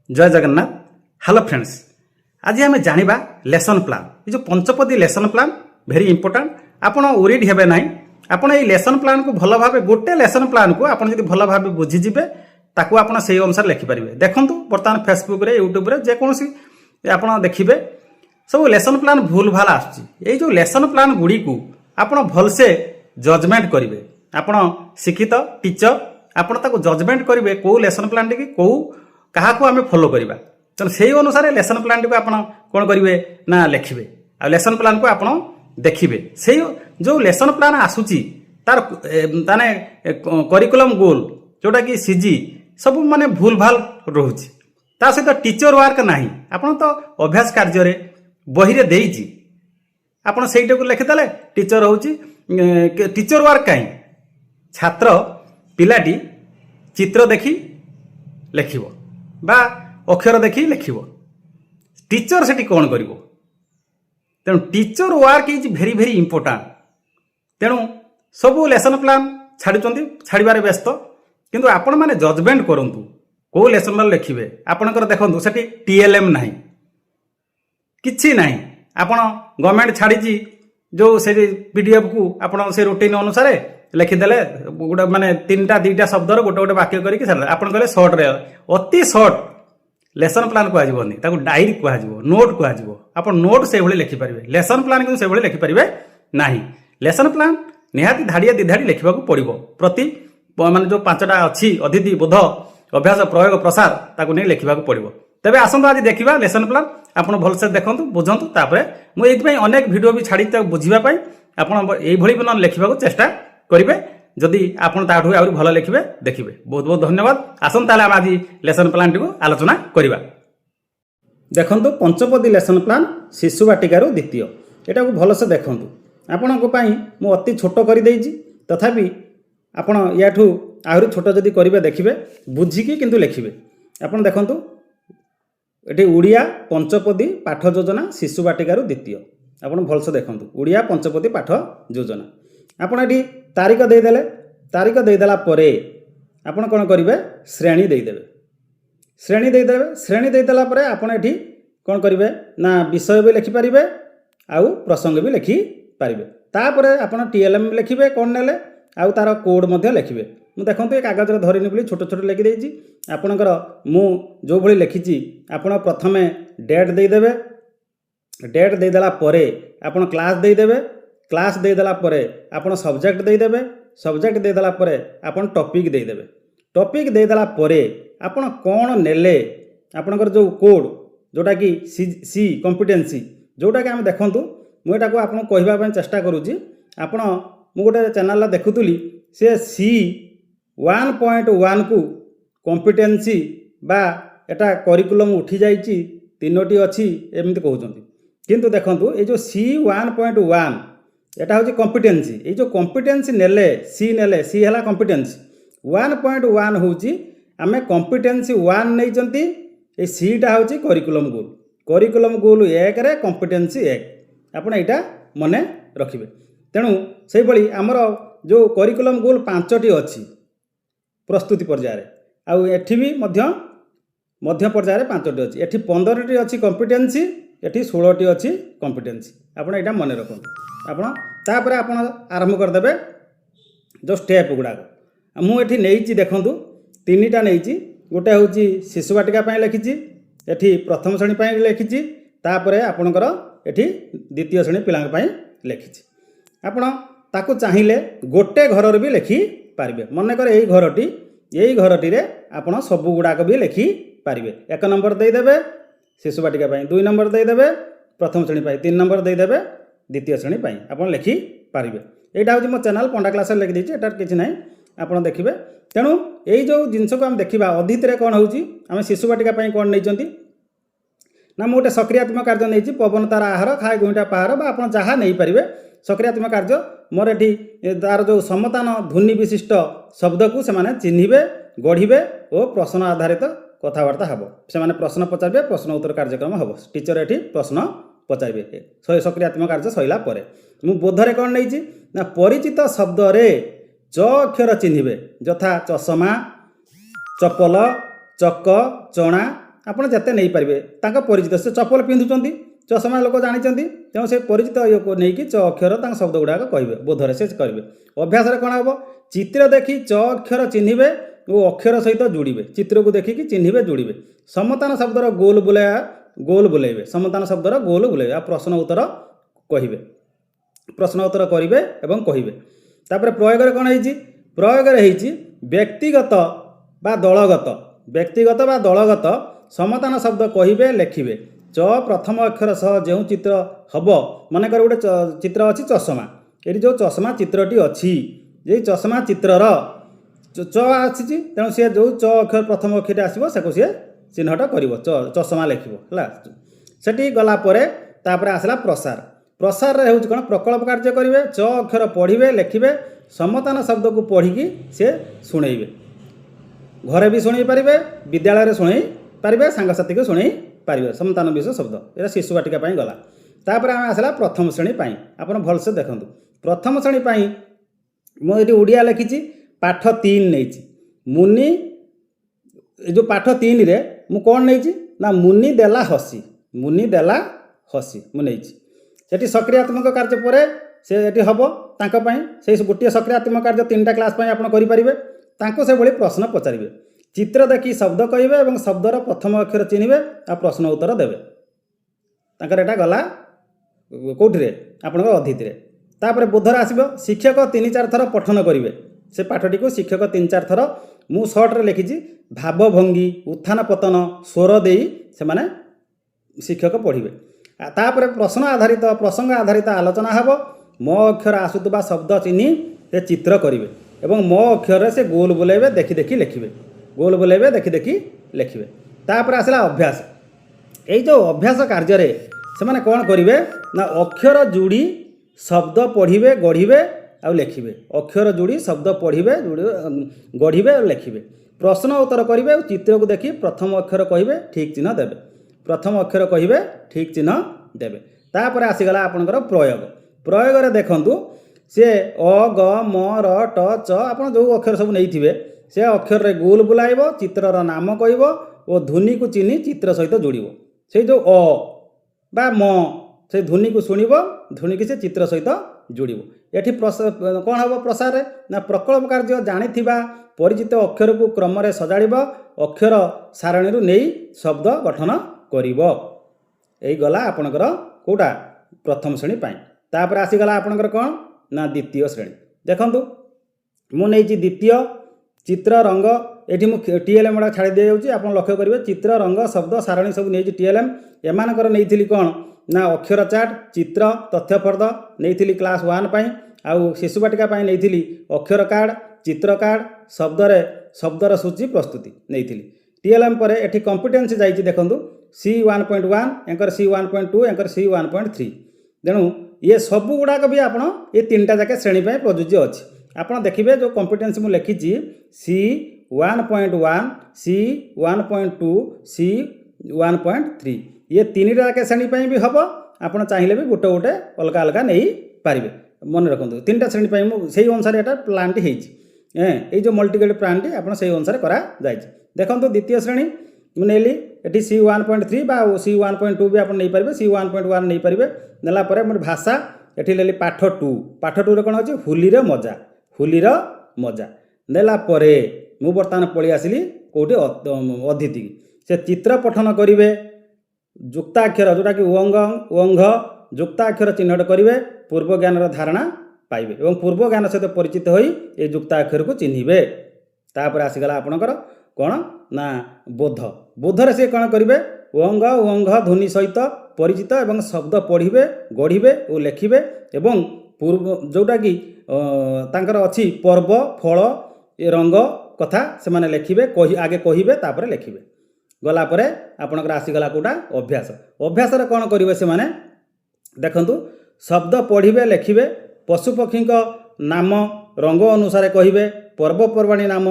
जय Jagannath. Hello friends, आज आम जाना लेसन प्लान। ये जो पंचपदी लेसन प्लान भेरी इंपोर्टाट। आपड़ ओरिड हे ना, आपड़ ये लेसन प्लान को भल भाव गोटे लेसन प्लान को आप भल भाव बुझीजे ताकू आप से अनुसार लिखिपारे। देखो बर्तमान फेसबुक रे यूट्यूब रे जेकोसी आप देखिए सब लेसन प्लान भूल भाल आसुची। जो लेसन प्लान गुड़ी को आप भलसे जजमेंट करेंगे। आपड़ शिक्षित टीचर आपड़ जजमेंट करेंगे कौ लेसन प्लान टी कौ क्या आम फॉलो करवा। तेनाली से अनुसार लेसन प्लान टी आप कौन करेंगे ना लिखे आ लेसन प्लान को आप देखिए। से जो लेसन प्लान आसूची तार ताने करिकुलम गोल जोटा कि सीजी सब माने भूल भाल रोचे। ता सहित टीचर वर्क नहीं आप तो अभ्यास कार्य बही रे देइछि आपन सेटा को लिखिदेले टीचर होची टीचर वर्क कहीं छात्र पिलाटी चित्र देखी लिखिबो बा अक्षर देखी लिखिबो। टीचर सेठी कौन करिवो। तेणु teacher work is very very important. तेणु सबू लेसन प्लान छाड़बार व्यस्त किंतु आपण माने जजमेंट करंतु को लेसन प्लान लिखिबे। आपणकर देखंतु सेठी टीएलएम नाही किछि नाही। आपण गवर्नमेंट छाड़ी जो से पीडीएफ को आपण से रूटीन अनुसार लिखिदेले गोटे माने तीनटा दीटा शब्द गोटे गोटे वाक्य करके आपण कहले शॉर्ट रे अति शॉर्ट लेसन प्लान कहजबनी ताको डायरी कहजबो नोट कहजबो। आपण नोट से भली लिखि परिबे। लेसन प्लान को से भली लिखि परिबे नाही। लेसन प्लान निहाती धाड़िया दिधाड़ी लिखा पड़ो। प्रति माने जो पांचटा अच्छी अतिथि बोध अभ्यास प्रयोग प्रसार ताको नहीं लिखा पड़ो। तेबे आसंतु आज देखिबा लेसन प्लान आपण भलसे देखंतु बुझंतु। तापरे मु एथि अनेक वीडियो भी छाड़ी बुझीबा आपण एई भली बन लिखा चेष्टा करिवे। जदि आपण ताठू आउरी भल लिखिबे देखिबे। बहुत बहुत धन्यवाद। आसंतु ताले हम आज लेसन प्लान टी को आलोचना करिबा। देखंतु पंचपदी लेसन प्लान शिशु बाटिकार द्वितीय एटा को भलसे देखंतु। आपण को पई मु अति छोट कर देइछि तथापि आपण याठू आहुरी छोट जदि करिवे देखिबे बुझिकी किंतु लिखिबे। आपण देखंतु एटी उड़िया पंचपदी पाठ योजना शिशु बाटिकार द्वितीय। आपण भलसे देखंतु उड़िया पंचपदी पाठ योजना। आपण एटी तारीख देदेले तारीख देदेला परे आपण कोन करिवे श्रेणी देदेबे। श्रेणी देदेबे श्रेणी देदेला परे आपण एटी कोन करिवे ना विषय भी लिखि परिबे आउ प्रसंग भी लिखि पारिबे। तापरे आपण टीएलएम लिखिबे कोन नेले आउ तार कोड मध्ये लिखिबे। मु देखंतु ए कागज रे धरिनि बोली छोट छोट लिखि देइछि। आपणकर मु जो भली लिखिछि आपण प्रथमे डेट देदेबे। डेट देदेला परे आपण क्लास देदेबे। क्लास देदेला परे आपण सब्जेक्ट देदेबे। सब्जेक्ट देदेला परे आपण टॉपिक देदेबे। टॉपिक देदेला परे आपण कोन नेले आपणकर जो कोड जोटा कि सी कॉम्पिटेंसी जोटा कि हम देखंतु मुझे आपको कहवाई चेष्टा करुँची। आपण मु गोटे चैनल देखुली से सी 1.1 को कॉम्पिटेंसी बा एटा करिकुलम उठी जाइए तीनोटी अच्छी एमती कहते। किंतु देखंतु ये जो सी 1.1 एटा हूँ कॉम्पिटेंसी। ये जो कॉम्पिटेंसी नेले सी है कॉम्पिटेंसी 1.1 हूँ आम कॉम्पिटेंसी 1 नहीं ये सीटा हूँ करिकुलम गोल। करिकुलम गोल 1 रे कॉम्पिटेंसी 1 आपण एटा मने रखिबे। तेणु से भली आमर जो करिकुलम गोल 5टी अच्छी प्रस्तुति पर्याय आउ एठी भी मध्य पर्याय 5टी अच्छी। एठी 15टी अच्छी कॉम्पिटेंसी एठी 16टी अच्छी कॉम्पिटेंसी। आपण एटा मने रखंतु। आपण तापरे आपण आरंभ कर देबे जो स्टेप गुडाक। मु एठी नेइची देखंतु 3टा नेइची। गोटे होची शिशु बाटिका पय लिखिची एठी प्रथम श्रेणी पय लिखिची तापरे आपणकर एठी द्वितीय श्रेणी पिलांक पय लिखिची। आपण ताकू चाहिए गोटे घर भी लिखि पारिबे। मनकर यही घरटी रे आपण सब गुड़ाक भी लिखि पारिबे। 1 नंबर देदेबे शिशु बाटिका पय 2 नंबर देदेबे प्रथम श्रेणी पय 3 नंबर देदेबे द्वितीय श्रेणी पय आपण लिखि पारिबे। एटा होची मो चैनल पंडा क्लास लिखि देछि। एटा किछि नै आपण देखिबे। तेणु यही जो जिनस को हम देखा अधीत कौन होची आम शिशु बाटिका पय कौन नहीं ना मोटे सक्रियात्मक कार्य नहीं पवन तार आहार खाए गुईटा पहाड़ बा आप जहाँ नहीं पारे सक्रियात्मक कार्य मोर एटी तार जो समतान ध्वनि विशिष्ट शब्द को से चिन्हे गढ़े और प्रश्न आधारित कथबार्ता हम से प्रश्न पचारे प्रश्न उत्तर कार्यक्रम हम टीचर एटी प्रश्न पचारे सक्रियात्मक कार्य सरला मु बोधरे कौन नहीं ना परिचित शब्द रे च अक्षर चिन्हे यथा चषमा चपल चक चणा ଆପଣ ଯେତେ ନେଇପାରିବେ ତାଙ୍କ ପରିଚିତ ସେ ଚପଲ ପିନ୍ଧୁଛନ୍ତି ଚଷମା ଲୋକ ଜାଣିଛନ୍ତି ତେଣୁ ସେ ପରିଚିତ ଇଏକୁ ନେଇକି ଚ ଅକ୍ଷର ତାଙ୍କ ଶବ୍ଦ ଗୁଡ଼ାକ କହିବେ ବୋଧରେ ସେ କରିବେ। ଅଭ୍ୟାସରେ କ'ଣ ହେବ ଚିତ୍ର ଦେଖି ଚ ଅକ୍ଷର ଚିହ୍ନିବେ ଓ ଅକ୍ଷର ସହିତ ଯୋଡ଼ିବେ ଚିତ୍ରକୁ ଦେଖିକି ଚିହ୍ନିବେ ଯୋଡ଼ିବେ। ସମତାନ ଶବ୍ଦର ଗୋଲ ବୁଲେଇବେ ସମତାନ ଶବ୍ଦର ଗୋଲ ବୁଲେଇବେ ଆଉ ପ୍ରଶ୍ନ ଉତ୍ତର କହିବେ ପ୍ରଶ୍ନ ଉତ୍ତର କରିବେ ଏବଂ କହିବେ। ତାପରେ ପ୍ରୟୋଗରେ କ'ଣ ହେଇଛି ପ୍ରୟୋଗରେ ହେଇଛି ବ୍ୟକ୍ତିଗତ ବା ଦଳଗତ ସମତାନ ଶବ୍ଦ କହିବେ ଲେଖିବେ। ଚ ପ୍ରଥମ ଅକ୍ଷର ସହ ଯେଉଁ ଚିତ୍ର ହେବ ମନେକର ଗୋଟେ ଚିତ୍ର ଅଛି ଚଷମା ଏଠି ଯେଉଁ ଚଷମା ଚିତ୍ରଟି ଅଛି ଏଇ ଚଷମା ଚିତ୍ରର ଚ ଆସିଛି ତେଣୁ ସିଏ ଯେଉଁ ଚ ଅକ୍ଷର ପ୍ରଥମ ଅକ୍ଷରଟି ଆସିବ ତାକୁ ସିଏ ଚିହ୍ନଟ କରିବ ଚଷମା ଲେଖିବ ହେଲା। ସେଠି ଗଲା ପରେ ତାପରେ ଆସିଲା ପ୍ରସାରରେ ହେଉଛି କ'ଣ ପ୍ରକଳ୍ପ କାର୍ଯ୍ୟ କରିବେ ଚ ଅକ୍ଷର ପଢ଼ିବେ ଲେଖିବେ ସମତାନ ଶବ୍ଦକୁ ପଢ଼ିକି ସେ ଶୁଣେଇବେ। ଘରେ ବି ଶୁଣେଇ ପାରିବେ ବିଦ୍ୟାଳୟରେ ଶୁଣେଇ ପାରିବେ ସାଙ୍ଗସାଥୀକୁ ଶୁଣେଇ ପାରିବେ ସମତାନ ବିଷୟ ଶବ୍ଦ ଏଇଟା ଶିଶୁ ବାଟିକା ପାଇଁ ଗଲା। ତାପରେ ଆମେ ଆସିଲା ପ୍ରଥମ ଶ୍ରେଣୀ ପାଇଁ ଆପଣ ଭଲସେ ଦେଖନ୍ତୁ ପ୍ରଥମ ଶ୍ରେଣୀ ପାଇଁ ମୁଁ ଏଠି ଓଡ଼ିଆ ଲେଖିଛି ପାଠ 3 ନେଇଛି ମୁନି ଏ ଯେଉଁ ପାଠ 3ରେ ମୁଁ କ'ଣ ନେଇଛି ନା ମୁନି ଦେଲା ହସି ମୁଁ ନେଇଛି। ସେଠି ସକ୍ରିୟାତ୍ମକ କାର୍ଯ୍ୟ ପରେ ସେ ଏଠି ହେବ ତାଙ୍କ ପାଇଁ ସେଇ ଗୋଟିଏ ସକ୍ରିୟାତ୍ମକ କାର୍ଯ୍ୟ 3ଟା କ୍ଲାସ୍ ପାଇଁ ଆପଣ କରିପାରିବେ। ତାଙ୍କୁ ସେଭଳି ପ୍ରଶ୍ନ ପଚାରିବେ ଚିତ୍ର ଦେଖି ଶବ୍ଦ କହିବେ ଏବଂ ଶବ୍ଦର ପ୍ରଥମ ଅକ୍ଷର ଚିହ୍ନିବେ ଆଉ ପ୍ରଶ୍ନ ଉତ୍ତର ଦେବେ। ତାଙ୍କର ଏଇଟା ଗଲା କେଉଁଠିରେ ଆପଣଙ୍କର ଅଧୀତିରେ। ତାପରେ ବୋଧରେ ଆସିବ ଶିକ୍ଷକ 3-4 ଥର ପଠନ କରିବେ ସେ ପାଠଟିକୁ ଶିକ୍ଷକ 3-4 ଥର ମୁଁ ସର୍ଟରେ ଲେଖିଛି ଭାବଭଙ୍ଗୀ ଉତ୍ଥାନ ପତନ ସ୍ୱର ଦେଇ ସେମାନେ ଶିକ୍ଷକ ପଢ଼ିବେ। ତାପରେ ପ୍ରସଙ୍ଗ ଆଧାରିତ ଆଲୋଚନା ହେବ ମୋ ଅକ୍ଷର ଆସୁଥିବା ଶବ୍ଦ ଚିହ୍ନି ସେ ଚିତ୍ର କରିବେ ଏବଂ ମୋ ଅକ୍ଷରରେ ସେ ଗୋଲ ବୁଲେଇବେ ଦେଖି ଦେଖି ଲେଖିବେ। ତାପରେ ଆସିଲା ଅଭ୍ୟାସ ଏଇ ଯେଉଁ ଅଭ୍ୟାସ କାର୍ଯ୍ୟରେ ସେମାନେ କ'ଣ କରିବେ ନା ଅକ୍ଷର ଯୋଡ଼ି ଶବ୍ଦ ପଢ଼ିବେ ଗଢ଼ିବେ ଆଉ ଲେଖିବେ ଅକ୍ଷର ଯୋଡ଼ି ଶବ୍ଦ ପଢ଼ିବେ ଗଢ଼ିବେ ଆଉ ଲେଖିବେ ପ୍ରଶ୍ନ ଉତ୍ତର କରିବେ ଆଉ ଚିତ୍ରକୁ ଦେଖି ପ୍ରଥମ ଅକ୍ଷର କହିବେ ଠିକ୍ ଚିହ୍ନ ଦେବେ। ତାପରେ ଆସିଗଲା ଆପଣଙ୍କର ପ୍ରୟୋଗରେ ଦେଖନ୍ତୁ ସେ ଅ ଗ ମ ର ଟ ଚ ଆପଣ ଯେଉଁ ଅକ୍ଷର ସବୁ ନେଇଥିବେ ସେ ଅକ୍ଷରରେ ଗୋଲ ବୁଲାଇବ ଚିତ୍ରର ନାମ କହିବ ଓ ଧ୍ୱନିକୁ ଚିହ୍ନି ଚିତ୍ର ସହିତ ଯୋଡ଼ିବ। ସେଇ ଯେଉଁ ଅ ବା ମ ସେ ଧ୍ୱନିକୁ ଶୁଣିବ ଧ୍ୱନିକୁ ସେ ଚିତ୍ର ସହିତ ଯୋଡ଼ିବ। ଏଠି କ'ଣ ହେବ ପ୍ରସାରରେ ନା ପ୍ରକଳ୍ପ କାର୍ଯ୍ୟ ଜାଣିଥିବା ପରିଚିତ ଅକ୍ଷରକୁ କ୍ରମରେ ସଜାଡ଼ିବ ଅକ୍ଷର ସାରଣୀରୁ ନେଇ ଶବ୍ଦ ଗଠନ କରିବ। ଏଇ ଗଲା ଆପଣଙ୍କର କେଉଁଟା ପ୍ରଥମ ଶ୍ରେଣୀ ପାଇଁ। ତାପରେ ଆସିଗଲା ଆପଣଙ୍କର କ'ଣ ନା ଦ୍ୱିତୀୟ ଶ୍ରେଣୀ। ଦେଖନ୍ତୁ ମୁଁ ନେଇଛି ଦ୍ୱିତୀୟ ଚିତ୍ର ରଙ୍ଗ ଏଠି ମୁଁ TLM ଗୁଡ଼ା ଛାଡ଼ି ଦିଆଯାଉଛି ଆପଣ ଲକ୍ଷ୍ୟ କରିବେ ଚିତ୍ର ରଙ୍ଗ ଶବ୍ଦ ସାରଣୀ ସବୁ ନେଇଛି TLM। ଏମାନଙ୍କର ନେଇଥିଲି କ'ଣ ନା ଅକ୍ଷର ଚାର୍ଟ ଚିତ୍ର ତଥ୍ୟ ଫର୍ଦ୍ଦ ନେଇଥିଲି କ୍ଲାସ୍ 1 ପାଇଁ ଆଉ ଶିଶୁ ବାଟିକା ପାଇଁ ନେଇଥିଲି ଅକ୍ଷର କାର୍ଡ଼ ଚିତ୍ର କାର୍ଡ଼ ଶବ୍ଦର ସୂଚୀ ପ୍ରସ୍ତୁତି ନେଇଥିଲି। TLM ପରେ ଏଠି କମ୍ପିଟେନ୍ସି ଯାଇଛି ଦେଖନ୍ତୁ C1.1 ଏଙ୍କର C1.2 ଏଙ୍କର C1.3 ତେଣୁ ଇଏ ସବୁ ଗୁଡ଼ାକ ବି ଆପଣ ଏ 3ଟା ଯାକେ ଶ୍ରେଣୀ ପାଇଁ ପ୍ରଯୁଜ୍ୟ ଅଛି। ଆପଣ ଦେଖିବେ ଯେଉଁ କମ୍ପିଟେନ୍ସି ମୁଁ ଲେଖିଛି C1.1 C1.2 C1.3 ଇଏ 3ଟା ଯାକେ ଶ୍ରେଣୀ ପାଇଁ ବି ହେବ ଆପଣ ଚାହିଁଲେ ବି ଗୋଟେ ଅଲଗା ନେଇପାରିବେ। ମନେ ରଖନ୍ତୁ 3ଟା ଶ୍ରେଣୀ ପାଇଁ ମୁଁ ସେଇ ଅନୁସାରେ ଏଇଟା ପ୍ଲାନ୍ଟି ହେଇଛି ଏଇ ଯେଉଁ ମଲ୍ଟିଗ୍ରେଡ୍ ପ୍ଲାନ୍ଟି ଆପଣ ସେଇ ଅନୁସାରେ କରାଯାଇଛି। ଦେଖନ୍ତୁ ଦ୍ୱିତୀୟ ଶ୍ରେଣୀ ମୁଁ ନେଲି ଏଠି C1.3 ବା C1.2 ବି ଆପଣ ନେଇପାରିବେ C1.1 ନେଇପାରିବେ। ନେଲା ପରେ ମୋର ଭାଷା ଏଠି ନେଲି ପାଠ 2ରେ କ'ଣ ଅଛି ହୋଲିର ମଜା ନେଲା ପରେ ମୁଁ ବର୍ତ୍ତମାନ ପଳେଇ ଆସିଲି କେଉଁଠି ଅତିଥି ସେ ଚିତ୍ର ପଠନ କରିବେ ଯୁକ୍ତାକ୍ଷର ଯେଉଁଟାକି ଓଙ୍ଘ ଯୁକ୍ତାକ୍ଷର ଚିହ୍ନଟ କରିବେ ପୂର୍ବ ଜ୍ଞାନର ଧାରଣା ପାଇବେ ଏବଂ ପୂର୍ବ ଜ୍ଞାନ ସହିତ ପରିଚିତ ହୋଇ ଏ ଯୁକ୍ତାକ୍ଷରକୁ ଚିହ୍ନିବେ। ତାପରେ ଆସିଗଲା ଆପଣଙ୍କର କ'ଣ ନା ବୋଧରେ ସେ କ'ଣ କରିବେ ଓଙ୍ଘ ଧ୍ୱନି ସହିତ ପରିଚିତ ଏବଂ ଶବ୍ଦ ପଢ଼ିବେ ଗଢ଼ିବେ ଓ ଲେଖିବେ ଏବଂ ଯେଉଁଟାକି ତାଙ୍କର ଅଛି ପର୍ବ ଫଳ ରଙ୍ଗ କଥା ସେମାନେ ଲେଖିବେ ଆଗେ କହିବେ ତାପରେ ଲେଖିବେ। ଗଲା ପରେ ଆପଣଙ୍କର ଆସିଗଲା କେଉଁଟା ଅଭ୍ୟାସରେ କ'ଣ କରିବେ ସେମାନେ ଦେଖନ୍ତୁ ଶବ୍ଦ ପଢ଼ିବେ ଲେଖିବେ ପଶୁପକ୍ଷୀଙ୍କ ନାମ ରଙ୍ଗ ଅନୁସାରେ କହିବେ ପର୍ବପର୍ବାଣୀ ନାମ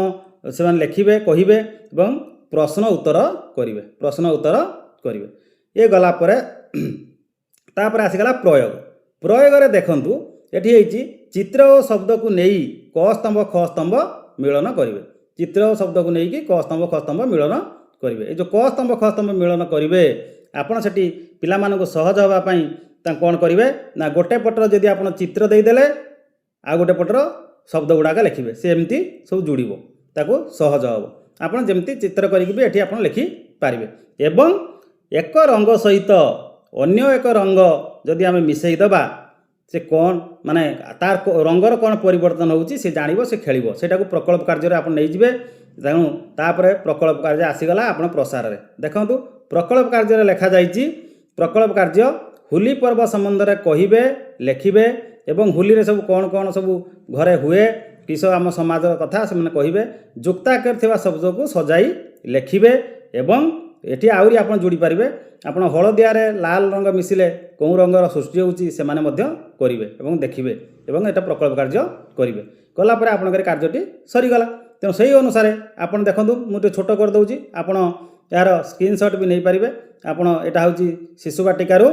ସେମାନେ ଲେଖିବେ କହିବେ ଏବଂ ପ୍ରଶ୍ନ ଉତ୍ତର କରିବେ। ଏ ଗଲା ପରେ ତାପରେ ଆସିଗଲା ପ୍ରୟୋଗରେ ଦେଖନ୍ତୁ ଏଠି ହେଇଛି ଚିତ୍ର ଓ ଶବ୍ଦକୁ ନେଇ କ ସ୍ତମ୍ଭ ଖ ସ୍ତମ୍ଭ ମିଳନ କରିବେ ଚିତ୍ର ଓ ଶବ୍ଦକୁ ନେଇକି କ ସ୍ତମ୍ଭ ଖ ସ୍ତମ୍ଭ ମିଳନ କରିବେ। ଏ ଯେଉଁ କ ସ୍ତମ୍ଭ ଖ ସ୍ତମ୍ଭ ମିଳନ କରିବେ ଆପଣ ସେଠି ପିଲାମାନଙ୍କୁ ସହଜ ହେବା ପାଇଁ ତାଙ୍କୁ କ'ଣ କରିବେ ନା ଗୋଟେ ପଟର ଯଦି ଆପଣ ଚିତ୍ର ଦେଇଦେଲେ ଆଉ ଗୋଟେ ପଟର ଶବ୍ଦ ଗୁଡ଼ାକ ଲେଖିବେ, ସେ ଏମିତି ସବୁ ଯୋଡ଼ିବ, ତାକୁ ସହଜ ହେବ। ଆପଣ ଯେମିତି ଚିତ୍ର କରିକି ବି ଏଠି ଆପଣ ଲେଖିପାରିବେ। ଏବଂ ଏକ ରଙ୍ଗ ସହିତ ଅନ୍ୟ ଏକ ରଙ୍ଗ ଯଦି ଆମେ ମିଶାଇ ଦେବା ସେ କ'ଣ ମାନେ ତାର ରଙ୍ଗର କ'ଣ ପରିବର୍ତ୍ତନ ହେଉଛି ସେ ଜାଣିବ, ସେ ଖେଳିବ। ସେଟାକୁ ପ୍ରକଳ୍ପ କାର୍ଯ୍ୟରେ ଆପଣ ନେଇଯିବେ। ତେଣୁ ତାପରେ ପ୍ରକଳ୍ପ କାର୍ଯ୍ୟ ଆସିଗଲା ଆପଣ ପ୍ରସାରରେ। ଦେଖନ୍ତୁ ପ୍ରକଳ୍ପ କାର୍ଯ୍ୟରେ ଲେଖାଯାଇଛି, ପ୍ରକଳ୍ପ କାର୍ଯ୍ୟ ହୋଲି ପର୍ବ ସମ୍ବନ୍ଧରେ କହିବେ, ଲେଖିବେ ଏବଂ ହୋଲିରେ ସବୁ କ'ଣ କ'ଣ ସବୁ ଘରେ ହୁଏ, କିସ ଆମ ସମାଜର କଥା ସେମାନେ କହିବେ। ଯୁକ୍ତାକ୍ଷର ଥିବା ଶବ୍ଦକୁ ସଜାଇ ଲେଖିବେ ଏବଂ ଏଠି ଆହୁରି ଆପଣ ଯୋଡ଼ି ପାରିବେ। ଆପଣ ହଳଦିଆରେ ଲାଲ ରଙ୍ଗ ମିଶିଲେ କେଉଁ ରଙ୍ଗର ସୃଷ୍ଟି ହେଉଛି ସେମାନେ ମଧ୍ୟ କରିବେ ଏବଂ ଦେଖିବେ ଏବଂ ଏଟା ପ୍ରକଳ୍ପ କାର୍ଯ୍ୟ କରିବେ। କଲା ପରେ ଆପଣଙ୍କର କାର୍ଯ୍ୟଟି ସରିଗଲା। ତେଣୁ ସେହି ଅନୁସାରେ ଆପଣ ଦେଖନ୍ତୁ, ମୁଁ ଟିକେ ଛୋଟ କରିଦେଉଛି, ଆପଣ ଏହାର ସ୍କ୍ରିନଶଟ୍ ବି ନେଇପାରିବେ। ଆପଣ ଏଇଟା ହେଉଛି ଶିଶୁ ବାଟିକାରୁ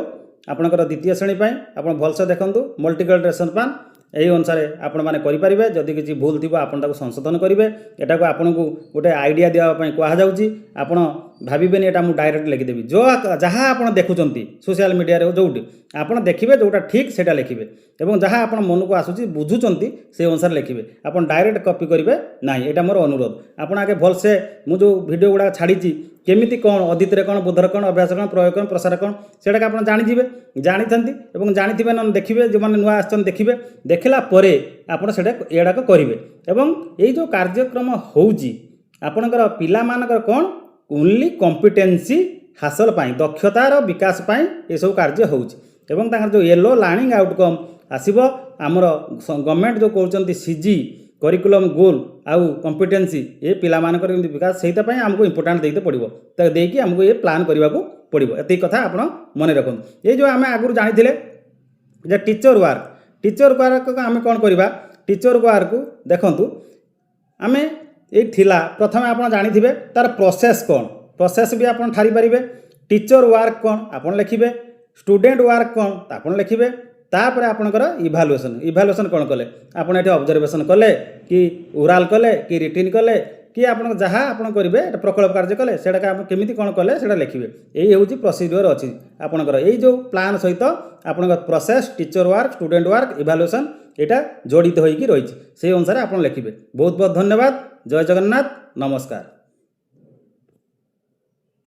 ଆପଣଙ୍କର ଦ୍ୱିତୀୟ ଶ୍ରେଣୀ ପାଇଁ। ଆପଣ ଭଲସେ ଦେଖନ୍ତୁ, ମଲ୍ଟିକଲର ରେସନ୍ ପ୍ଲାନ୍ ଏହି ଅନୁସାରେ ଆପଣମାନେ କରିପାରିବେ। ଯଦି କିଛି ଭୁଲ ଥିବ ଆପଣ ତାକୁ ସଂଶୋଧନ କରିବେ। ଏଟାକୁ ଆପଣଙ୍କୁ ଗୋଟେ ଆଇଡ଼ିଆ ଦେବା ପାଇଁ କୁହାଯାଉଛି। ଆପଣ ଭାବିବେନି ଏଟା ମୁଁ ଡାଇରେକ୍ଟ ଲେଖିଦେବି। ଯାହା ଆପଣ ଦେଖୁଛନ୍ତି ସୋସିଆଲ ମିଡ଼ିଆରେ ଯେଉଁଠି ଆପଣ ଦେଖିବେ ଯେଉଁଟା ଠିକ୍ ସେଇଟା ଲେଖିବେ ଏବଂ ଯାହା ଆପଣ ମନକୁ ଆସୁଛି ବୁଝୁଛନ୍ତି ସେହି ଅନୁସାରେ ଲେଖିବେ। ଆପଣ ଡାଇରେକ୍ଟ କପି କରିବେ ନାହିଁ, ଏଇଟା ମୋର ଅନୁରୋଧ। ଆପଣ ଆଗେ ଭଲସେ ମୁଁ ଯେଉଁ ଭିଡ଼ିଓ ଗୁଡ଼ାକ ଛାଡ଼ିଛି କେମିତି କ'ଣ ଅଦିତରେ କ'ଣ ବୋଧର କ'ଣ ଅଭ୍ୟାସ କ'ଣ ପ୍ରୟୋଗ କ'ଣ ପ୍ରସାର କ'ଣ ସେଇଟାକୁ ଆପଣ ଜାଣିଯିବେ, ଜାଣିଥାନ୍ତି ଏବଂ ଜାଣିଥିବେ ନହେଲେ ଦେଖିବେ, ଯେଉଁମାନେ ନୂଆ ଆସିଛନ୍ତି ଦେଖିବେ। ଦେଖିଲା ପରେ ଆପଣ ସେଇଟା ଏଗୁଡ଼ାକ କରିବେ ଏବଂ ଏଇ ଯେଉଁ କାର୍ଯ୍ୟକ୍ରମ ହେଉଛି ଆପଣଙ୍କର ପିଲାମାନଙ୍କର କ'ଣ ଓନ୍ଲି କମ୍ପିଟେନ୍ସି ହାସଲ ପାଇଁ, ଦକ୍ଷତାର ବିକାଶ ପାଇଁ ଏସବୁ କାର୍ଯ୍ୟ ହେଉଛି ଏବଂ ତାଙ୍କର ଯେଉଁ ୟେଲୋ ଲାର୍ଣ୍ଣିଂ ଆଉଟକମ୍ ଆସିବ ଆମର ଗଭର୍ଣ୍ଣମେଣ୍ଟ ଯେଉଁ କହୁଛନ୍ତି ସିଜି କରିକୁଲମ୍ ଗୋଲ୍ ଆଉ କମ୍ପିଟେନ୍ସି ଏ ପିଲାମାନଙ୍କର କେମିତି ବିକାଶ, ସେଇଥିପାଇଁ ଆମକୁ ଇମ୍ପୋର୍ଟାଣ୍ଟ ଦେଇତେ ପଡ଼ିବ। ଦେଇକି ଆମକୁ ଏ ପ୍ଲାନ୍ କରିବାକୁ ପଡ଼ିବ। ଏତିକି କଥା ଆପଣ ମନେ ରଖନ୍ତୁ। ଏଇ ଯେଉଁ ଆମେ ଆଗରୁ ଜାଣିଥିଲେ ଯେ ଟିଚର ୱାର୍କ ଆମେ କ'ଣ କରିବା, ଟିଚର ୱାର୍କକୁ ଦେଖନ୍ତୁ ଆମେ ଏଇ ଥିଲା ପ୍ରଥମେ ଆପଣ ଜାଣିଥିବେ ତାର ପ୍ରୋସେସ୍ କ'ଣ, ପ୍ରୋସେସ୍ ବି ଆପଣ ଠାରିପାରିବେ। ଟିଚର ୱାର୍କ କ'ଣ ଆପଣ ଲେଖିବେ, ଷ୍ଟୁଡେଣ୍ଟ ୱାର୍କ କ'ଣ ଆପଣ ଲେଖିବେ। ତାପରେ ଆପଣଙ୍କର ଇଭାଲୁଏସନ୍ କ'ଣ କଲେ, ଆପଣ ଏଠି ଅବଜରଭେସନ୍ କଲେ କି ଓରାଲ୍ କଲେ କି ରିଟିନ୍ କଲେ କି ଆପଣ ଯାହା ଆପଣ କରିବେ ଏଟା ପ୍ରକଳ୍ପ କାର୍ଯ୍ୟ କଲେ ସେଇଟାକୁ ଆପଣ କେମିତି କ'ଣ କଲେ ସେଇଟା ଲେଖିବେ। ଏଇ ହେଉଛି ପ୍ରୋସିଡିଓର ଅଛି ଆପଣଙ୍କର। ଏଇ ଯେଉଁ ପ୍ଲାନ୍ ସହିତ ଆପଣଙ୍କ process, teacher work, student work, evaluation এটা জড়িত হয়ে রয়েছে, সেই অনুসারে আপনার লিখবে। বহুত বহুত ধন্যবাদ। জয় জগন্নাথ। নমস্কার।